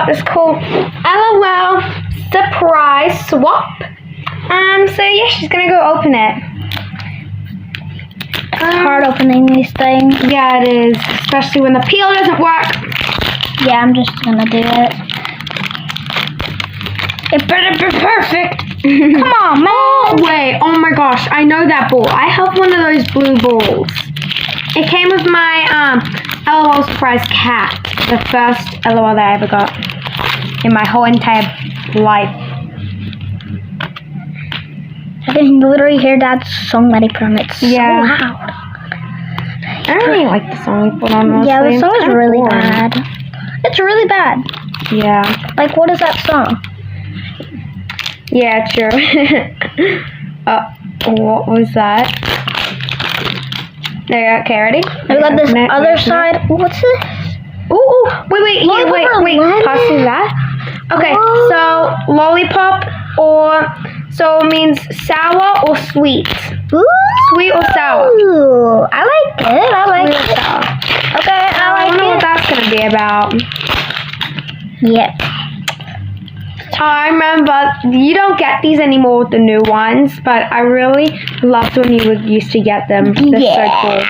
got this cool LOL surprise swap. So yeah, she's gonna go open it. It's hard opening these things. Yeah, it is, especially when the peel doesn't work. Yeah, I'm just gonna do it. It better be perfect. Come on, man. Oh, wait, oh my gosh, I know that ball. I have one of those blue balls. It came with my LOL surprise cat. The first LOL that I ever got in my whole entire life. I can literally hear Dad's song that he put on. It's Yeah. so loud. I don't really like the song he put on. Honestly. Yeah, the It's song is kinda really boring. bad. It's really bad. Yeah. Like, what is that song? Yeah, true. What was that? There, okay, ready? We got this Open it, other open it. side. What's this? Ooh, wait, here, Lollipop or wait, lemon? passing that. Okay, Oh. so lollipop so it means sour or sweet. Ooh. Sweet or sour? Ooh, I like it. I like Sweet or it. sour. Okay, I I like wonder what it. that's gonna be about. Yep. I remember you don't get these anymore with the new ones, but I really loved when you used to get them. They're so cool.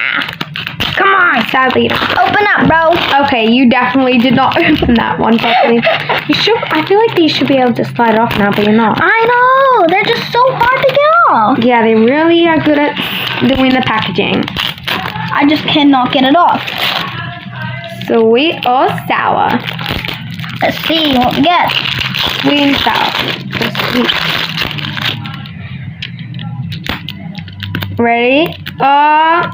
Come on, sadly you don't. Open up, bro. Okay, you definitely did not open that one properly. You should. I feel like these should be able to slide off now, but you're not. I know. They're just so hard to get off. Yeah, they really are good at doing the packaging. I just cannot get it off. Sweet or sour? Let's see what we get. Sweet and sour. So sweet. Ready?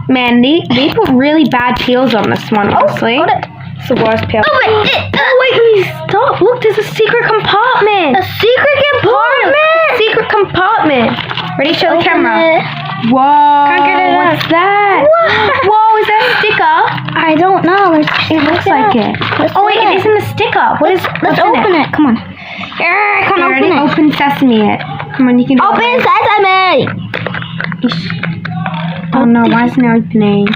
Mandy, they put really bad peels on this one, honestly. Got it. It's the worst peel. Oh, wait. Wait, stop. Look, there's a secret compartment. A secret compartment. Secret compartment. Ready? Show the Open camera. it. Whoa. Can't get it What's out. that? What? Whoa, is that a sticker? I don't know. It looks like it. Oh, wait, it isn't a sticker. Let's open it. Come on. Yeah, come on. Ready? Open it. Open sesame it. Come on, you can do Open it. sesame. Oh no, why isn't it opening?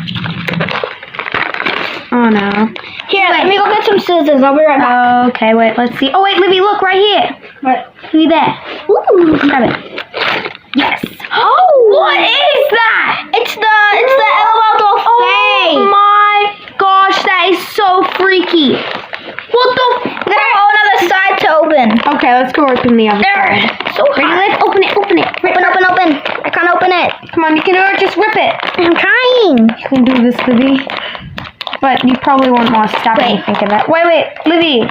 Oh no. Here, let me go get some scissors. I'll be right back. Okay, wait, let's see. Oh wait, Libby, look right here. What? Libby, there. Ooh. Grab it. Yes. Oh, What is that? It's the LOL doll Oh face. my gosh, that is so freaky. What the? We're gonna have another side to open. Okay, let's go open the other There. side. So Ready, hard. Liv? Open it, open it. Rip it. Open. I can't open it. Come on, you can do it. Just rip it. I'm trying. You can do this, Libby. But you probably won't want to stab Wait. anything of it. Wait, Libby.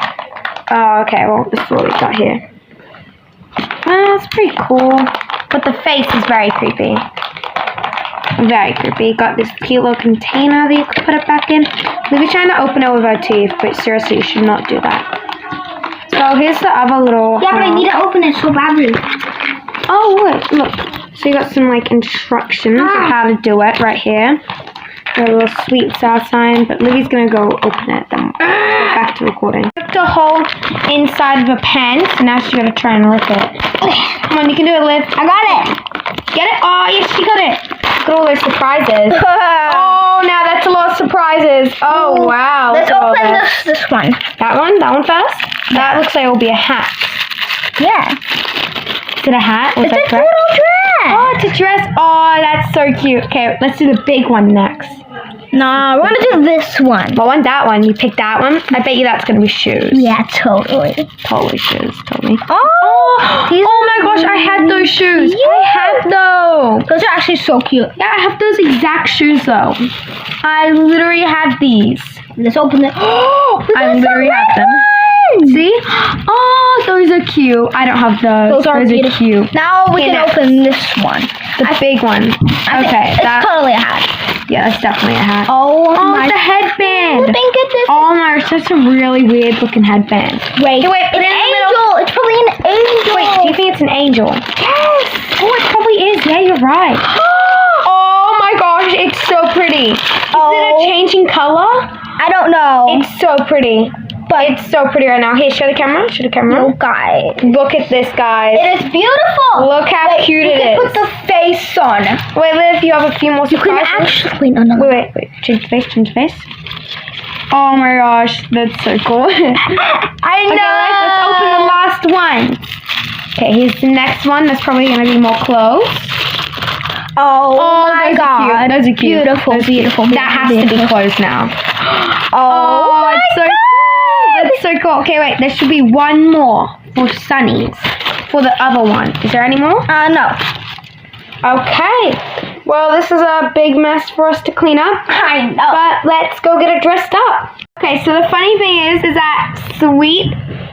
Oh, okay, well, this is what we got here. That's pretty cool. But the face is very creepy. Very creepy. Got this cute little container that you can put it back in. Libby's trying to open it with her teeth, but seriously, you should not do that. So here's the other little... Yeah, but I need to open it so badly. Oh, look. So you got some, like, instructions of how to do it right here. Got a little sweet sour sign, but Livy's gonna go open it. Then we'll go back to recording. Ripped a hole inside of a pen, so now she's gonna try and rip it. Come on, you can do it, Liv. I got it. Get it? Oh, yes, she got it. Look at all those surprises. Oh, now that's a lot of surprises. Oh, wow. Let's look at all open this. this one. That one first? That looks like it will be a hat. Yeah. Is it a hat? Was It's that a correct? little dress. Oh, it's a dress. Oh, that's so cute. Okay, let's do the big one next. No, we're gonna do this one. What one? That one. You picked that one? I bet you that's going to be shoes. Yeah, totally. Totally shoes. Totally. Oh, these Oh my gosh, I had those shoes. Yeah. I had those. Those are actually so cute. Yeah, I have those exact shoes though. I literally have these. Let's open it. Oh, I literally have them. See? Oh, those are cute. I don't have those. Those are beautiful. cute. Now we Okay, can next. open this one. The big one. I think Okay, it's totally a hat. yeah, that's definitely a hat. Oh, Oh, my! it's a headband. Think it is. Oh my gosh, that's a really weird looking headband. Wait, Hey, wait, put it's it in an the middle. angel. It's probably an angel. Wait, do you think it's an angel? Yes. Oh, it probably is. Yeah, you're right. Oh my gosh, it's so pretty. Is it a changing color? I don't know. It's so pretty. But it's so pretty right now. Here, show the camera. Show the camera. guys. Look at this, guys. It is beautiful. Look how cute you it can is. put the face on. Wait, Liv, you have a few more You can surprises. actually no. Wait. Change the face. Oh my gosh, that's so cool. I know. Okay, let's open the last one. Okay, here's the next one. That's probably gonna be more clothes. Oh my those are god. cute. Those are cute. Beautiful, Those are beautiful, That has to be beautiful. clothes now. Oh, my it's so cool. That's so cool. Okay, wait. There should be one more for Sunny's. For the other one. Is there any more? No. Okay. Well, this is a big mess for us to clean up. I know. But let's go get it dressed up. Okay, so the funny thing is that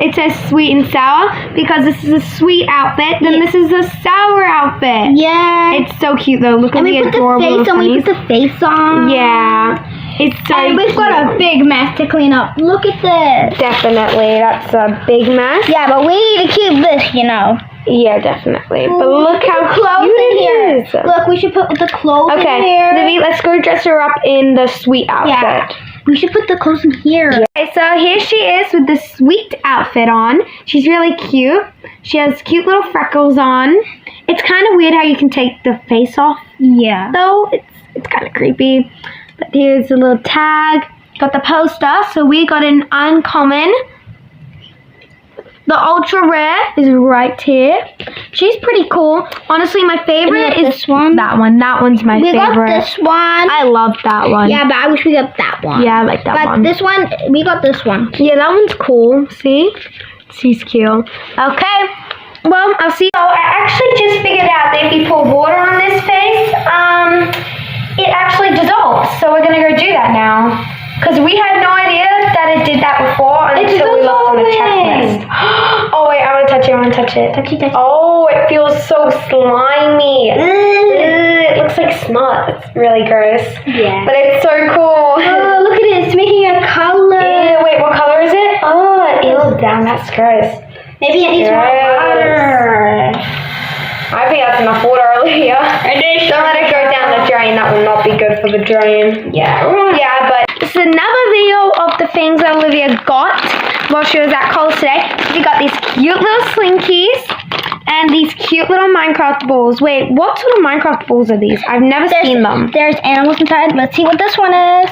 it says sweet and sour because this is a sweet outfit. Then this is a sour outfit. Yeah. It's so cute though. Look at And the we put the adorable face little on. We sunnies. put the face on. Yeah, it's so And we've got a big mess to clean up. Look at this. Definitely, that's a big mess. Yeah, but we need to keep this, you know. Yeah, definitely. But look how clothes cute in here. it is. Look, we should put the clothes in Okay, here. Livy, let's go dress her up in the sweet outfit. Yeah. We should put the clothes in here. Okay, so here she is with the sweet outfit on. She's really cute. She has cute little freckles on. It's kind of weird how you can take the face off, Yeah. though. It's kind of creepy. But here's a little tag. Got the poster. So we got an uncommon. The ultra rare is right here. She's pretty cool. Honestly, my favorite is this one. that one. That one's my We favorite. got this one. I love that one. Yeah, but I wish we got that one. Yeah, I like that But one. this one, we got this one. Yeah, that one's cool. See? She's cute. Okay. Well, I'll see. So I actually just figured out that if you pour water on this face, it actually dissolves. So we're gonna go do that now. Because we had no idea that it did that before until we looked on the checklist. Oh wait, I want to touch it. I want to touch it. Touchy, touchy. Oh, it feels so slimy. It looks like snot. It's really gross. Yeah. But it's so cool. Oh, look at it. It's making a color. Ew, wait, what color is it? Oh, ew, damn, that's gross. Maybe it needs more water. I think that's enough water, Olivia. Don't let it go down the drain. That will not be good for the drain. Yeah. Yeah, but this is another video of the things that Olivia got while she was at Coles today. We got these cute little slinkies and these cute little Minecraft balls. Wait, what sort of Minecraft balls are these? I've never seen them. There's animals inside. Let's see what this one is.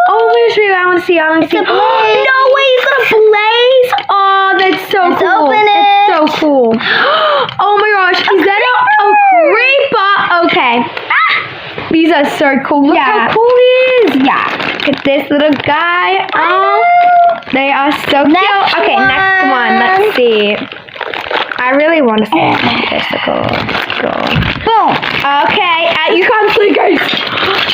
Oh, wait, I want to see. I want to see. a blaze. No way, it's got a blaze. Oh, that's so Let's cool. open it. It's so cool. Oh my gosh, is that a creeper? Okay. These are so cool. Look how cool he is. Yeah. Look at this little guy. Oh, they are so cute. Next Okay, next one. Let's see. I really want to see this. Let's go. Boom. Okay, you can't see, guys.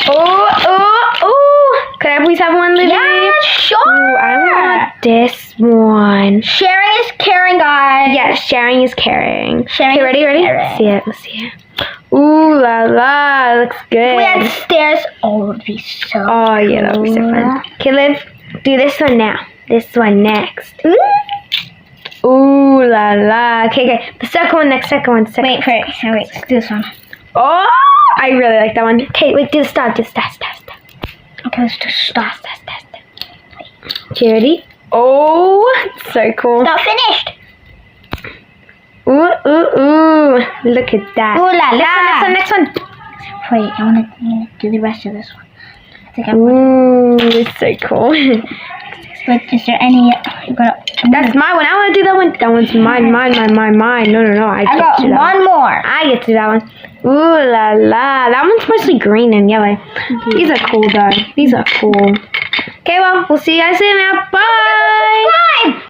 Oh. Could I please have one, Livy? Yeah, sure. Ooh, I want this one. Sharing is caring, guys. Yeah, sharing is caring. Sharing Okay, is ready? caring. Let's see it. Ooh la la, looks good. We had stairs. Oh, it would be so. Oh yeah, that would be so fun. Okay, Liv, do this one now. This one next. Ooh la la. Okay. The second one next. Wait. Wait, let's do this one. Oh, I really like that one. Okay, wait, do the star. Okay, let's do stop. Okay, ready? Oh, it's so cool. Not finished. Ooh. Look at that. Ooh la la. Next one. Wait, I want to do the rest of this one. I think Ooh, it's so cool. But is there any? That's my one. I want to do that one. That one's mine. No. I got one more. I get to do that one. Ooh la la. That one's mostly green and yellow. These are cool though. These are cool. Okay, well, we'll see you guys soon now. Bye. Subscribe.